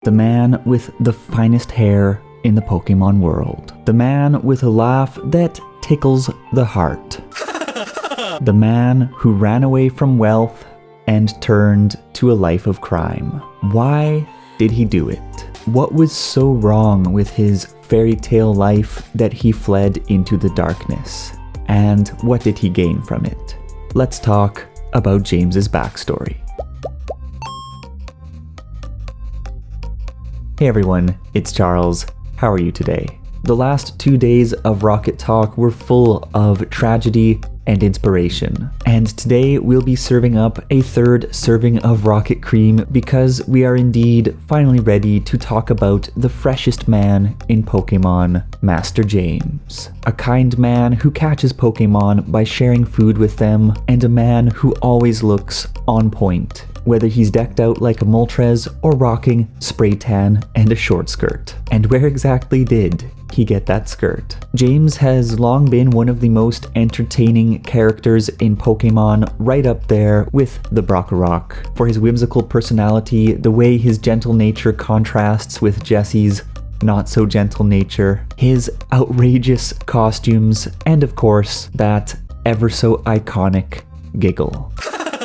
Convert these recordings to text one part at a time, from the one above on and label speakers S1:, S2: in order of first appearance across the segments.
S1: The man with the finest hair in the Pokemon world. The man with a laugh that tickles the heart. The man who ran away from wealth and turned to a life of crime. Why did he do it? What was so wrong with his fairy tale life that he fled into the darkness? And what did he gain from it? Let's talk about James's backstory. Hey everyone, it's Charles. How are you today? The last 2 days of Rocket Talk were full of tragedy and inspiration. And today we'll be serving up a third serving of Rocket Cream because we are indeed finally ready to talk about the freshest man in Pokemon, Master James. A kind man who catches Pokemon by sharing food with them, and a man who always looks on point, whether he's decked out like a Moltres or rocking spray tan and a short skirt. And where exactly did he get that skirt? James has long been one of the most entertaining characters in Pokemon, right up there with the Brockorock. For his whimsical personality, the way his gentle nature contrasts with Jesse's not so gentle nature, his outrageous costumes, and of course, that ever so iconic giggle.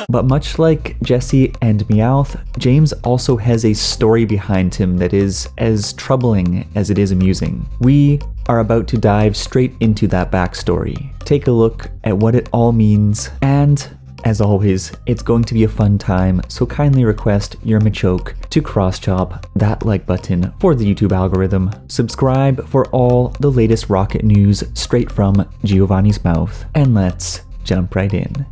S1: But much like Jesse and Meowth, James also has a story behind him that is as troubling as it is amusing. We are about to dive straight into that backstory, take a look at what it all means, and as always, it's going to be a fun time, so kindly request your Machoke to cross-chop that like button for the YouTube algorithm. Subscribe for all the latest Rocket news straight from Giovanni's mouth, and let's jump right in.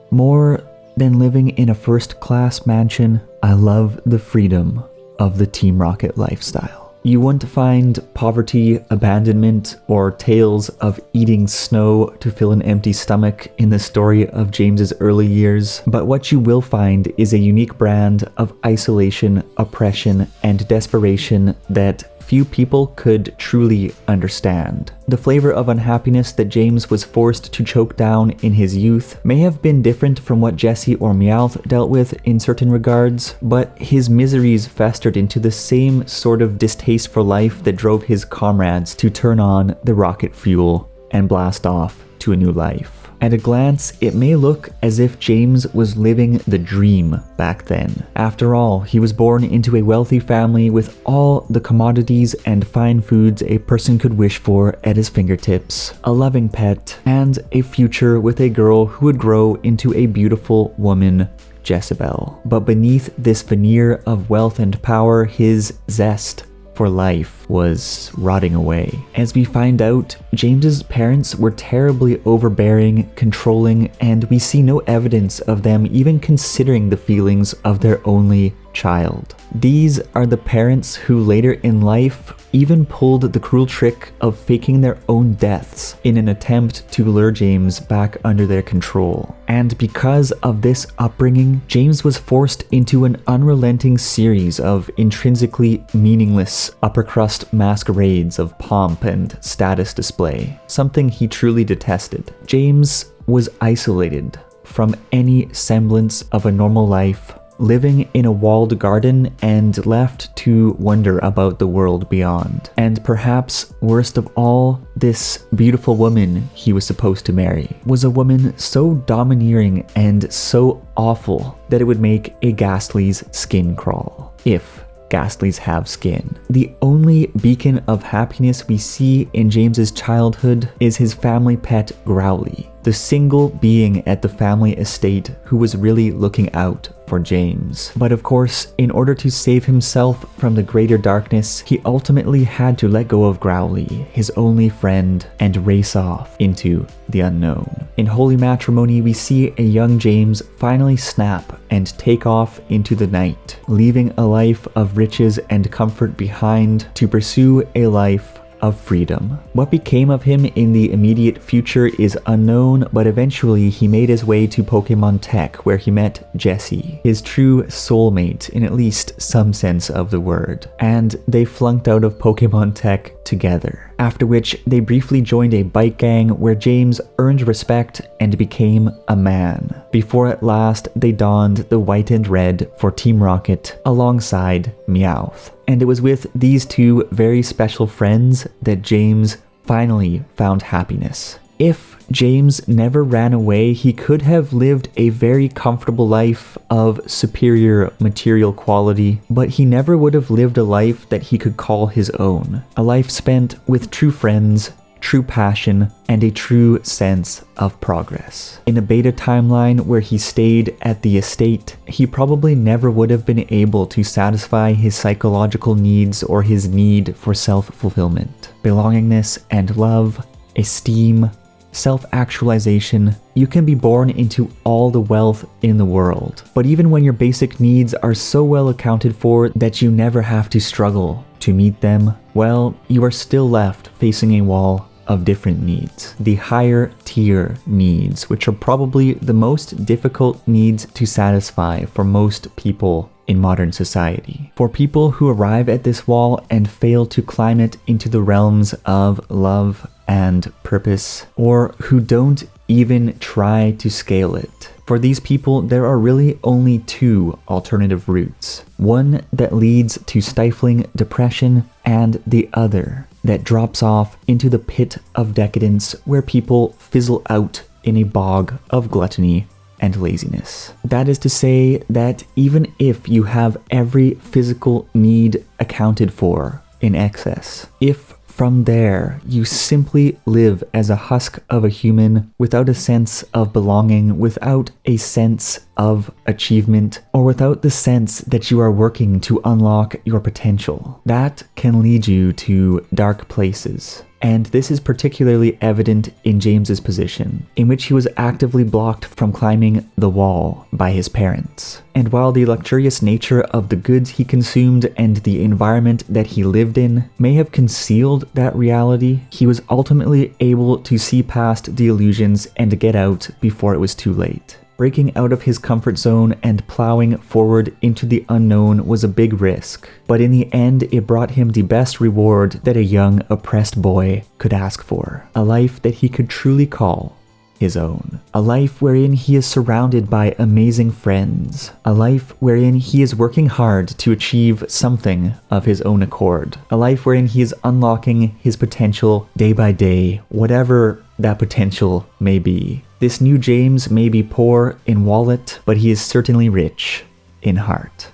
S1: More than living in a first-class mansion, I love the freedom of the Team Rocket lifestyle. You won't find poverty, abandonment, or tales of eating snow to fill an empty stomach in the story of James's early years, but what you will find is a unique brand of isolation, oppression, and desperation that few people could truly understand. The flavor of unhappiness that James was forced to choke down in his youth may have been different from what Jesse or Meowth dealt with in certain regards, but his miseries festered into the same sort of distaste for life that drove his comrades to turn on the rocket fuel and blast off to a new life. At a glance, it may look as if James was living the dream back then. After all, he was born into a wealthy family with all the commodities and fine foods a person could wish for at his fingertips, a loving pet, and a future with a girl who would grow into a beautiful woman, Jezebel. But beneath this veneer of wealth and power, his zest for life was rotting away. As we find out, James's parents were terribly overbearing, controlling, and we see no evidence of them even considering the feelings of their only child. These are the parents who later in life even pulled the cruel trick of faking their own deaths in an attempt to lure James back under their control. And because of this upbringing, James was forced into an unrelenting series of intrinsically meaningless upper crust masquerades of pomp and status display, something he truly detested. James was isolated from any semblance of a normal life, living in a walled garden and left to wonder about the world beyond. And perhaps worst of all, this beautiful woman he was supposed to marry was a woman so domineering and so awful that it would make a Ghastly's skin crawl. If Ghastlies have skin. The only beacon of happiness we see in James's childhood is his family pet Growly, the single being at the family estate who was really looking out for James. But of course, in order to save himself from the greater darkness, he ultimately had to let go of Growly, his only friend, and race off into the unknown. In holy matrimony, we see a young James finally snap and take off into the night, leaving a life of riches and comfort behind to pursue a life of freedom. What became of him in the immediate future is unknown, but eventually he made his way to Pokemon Tech, where he met Jesse, his true soulmate in at least some sense of the word, and they flunked out of Pokemon Tech together. together, after which they briefly joined a bike gang where James earned respect and became a man, before at last they donned the white and red for Team Rocket alongside Meowth. And it was with these two very special friends that James finally found happiness. If James never ran away, he could have lived a very comfortable life of superior material quality, but he never would have lived a life that he could call his own. A life spent with true friends, true passion, and a true sense of progress. In a beta timeline where he stayed at the estate, he probably never would have been able to satisfy his psychological needs or his need for self-fulfillment, belongingness and love, esteem, self-actualization. You can be born into all the wealth in the world, but even when your basic needs are so well accounted for that you never have to struggle to meet them, well, you are still left facing a wall of different needs. The higher tier needs, which are probably the most difficult needs to satisfy for most people in modern society. For people who arrive at this wall and fail to climb it into the realms of love and purpose, or who don't even try to scale it. For these people, there are really only two alternative routes. One that leads to stifling depression, and the other that drops off into the pit of decadence where people fizzle out in a bog of gluttony and laziness. That is to say that even if you have every physical need accounted for in excess, if from there you simply live as a husk of a human without a sense of belonging, without a sense of achievement, or without the sense that you are working to unlock your potential, that can lead you to dark places. And this is particularly evident in James's position, in which he was actively blocked from climbing the wall by his parents. And while the luxurious nature of the goods he consumed and the environment that he lived in may have concealed that reality, he was ultimately able to see past the illusions and get out before it was too late. Breaking out of his comfort zone and plowing forward into the unknown was a big risk, but in the end it brought him the best reward that a young, oppressed boy could ask for. A life that he could truly call his own. A life wherein he is surrounded by amazing friends. A life wherein he is working hard to achieve something of his own accord. A life wherein he is unlocking his potential day by day, whatever that potential may be. This new James may be poor in wallet, but he is certainly rich in heart.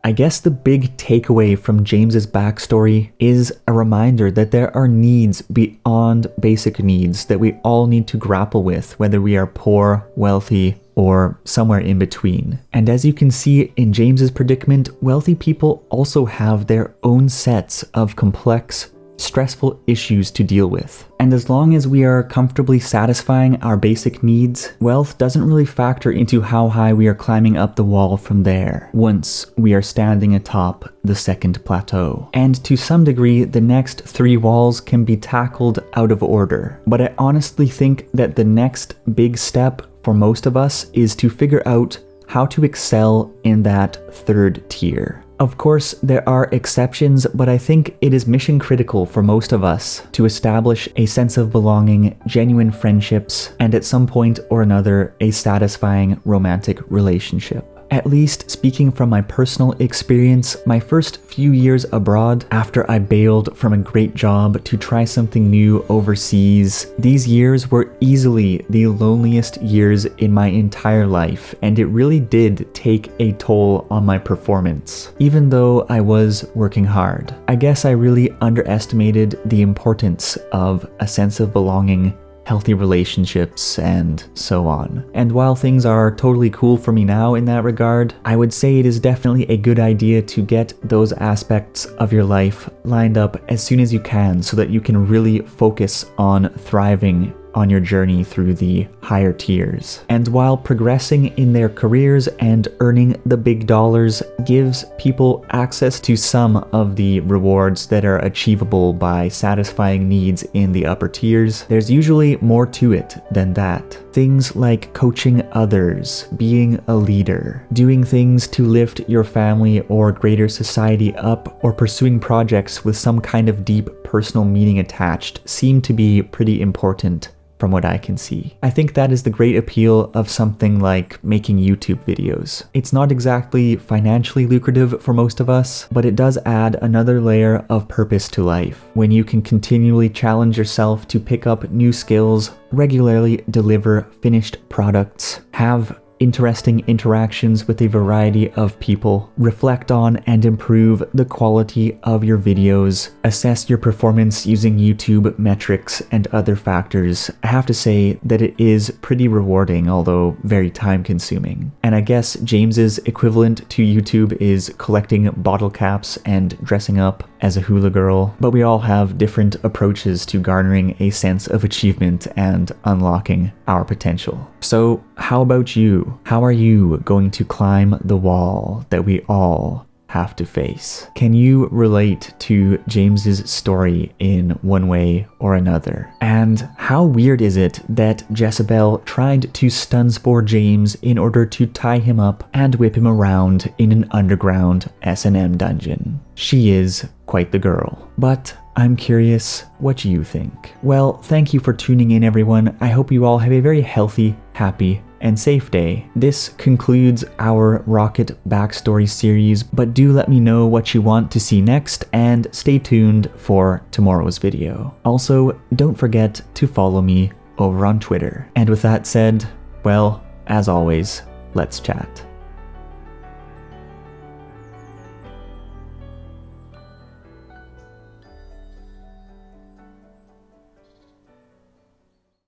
S1: I guess the big takeaway from James's backstory is a reminder that there are needs beyond basic needs that we all need to grapple with, whether we are poor, wealthy, or somewhere in between. And as you can see in James's predicament, wealthy people also have their own sets of complex, stressful issues to deal with. And as long as we are comfortably satisfying our basic needs, wealth doesn't really factor into how high we are climbing up the wall from there, once we are standing atop the second plateau. And to some degree, the next 3 walls can be tackled out of order. But I honestly think that the next big step for most of us is to figure out how to excel in that 3rd tier. Of course, there are exceptions, but I think it is mission critical for most of us to establish a sense of belonging, genuine friendships, and at some point or another, a satisfying romantic relationship. At least speaking from my personal experience, my first few years abroad, after I bailed from a great job to try something new overseas, these years were easily the loneliest years in my entire life, and it really did take a toll on my performance, even though I was working hard. I guess I really underestimated the importance of a sense of belonging, healthy relationships, and so on. And while things are totally cool for me now in that regard, I would say it is definitely a good idea to get those aspects of your life lined up as soon as you can so that you can really focus on thriving on your journey through the higher tiers. And while progressing in their careers and earning the big dollars gives people access to some of the rewards that are achievable by satisfying needs in the upper tiers, there's usually more to it than that. Things like coaching others, being a leader, doing things to lift your family or greater society up, or pursuing projects with some kind of deep personal meaning attached seem to be pretty important from what I can see. I think that is the great appeal of something like making YouTube videos. It's not exactly financially lucrative for most of us, but it does add another layer of purpose to life when you can continually challenge yourself to pick up new skills, regularly deliver finished products, have interesting interactions with a variety of people, reflect on and improve the quality of your videos, assess your performance using YouTube metrics and other factors. I have to say that it is pretty rewarding, although very time consuming. And I guess James's equivalent to YouTube is collecting bottle caps and dressing up as a hula girl, but we all have different approaches to garnering a sense of achievement and unlocking our potential. So how about you? How are you going to climb the wall that we all have to face? Can you relate to James's story in one way or another? And how weird is it that Jezebel tried to stun spore James in order to tie him up and whip him around in an underground S&M dungeon? She is quite the girl. But I'm curious what you think. Well, thank you for tuning in, everyone. I hope you all have a very healthy, happy, and safe day. This concludes our Rocket backstory series, but do let me know what you want to see next and stay tuned for tomorrow's video. Also, don't forget to follow me over on Twitter. And with that said, well, as always, let's chat.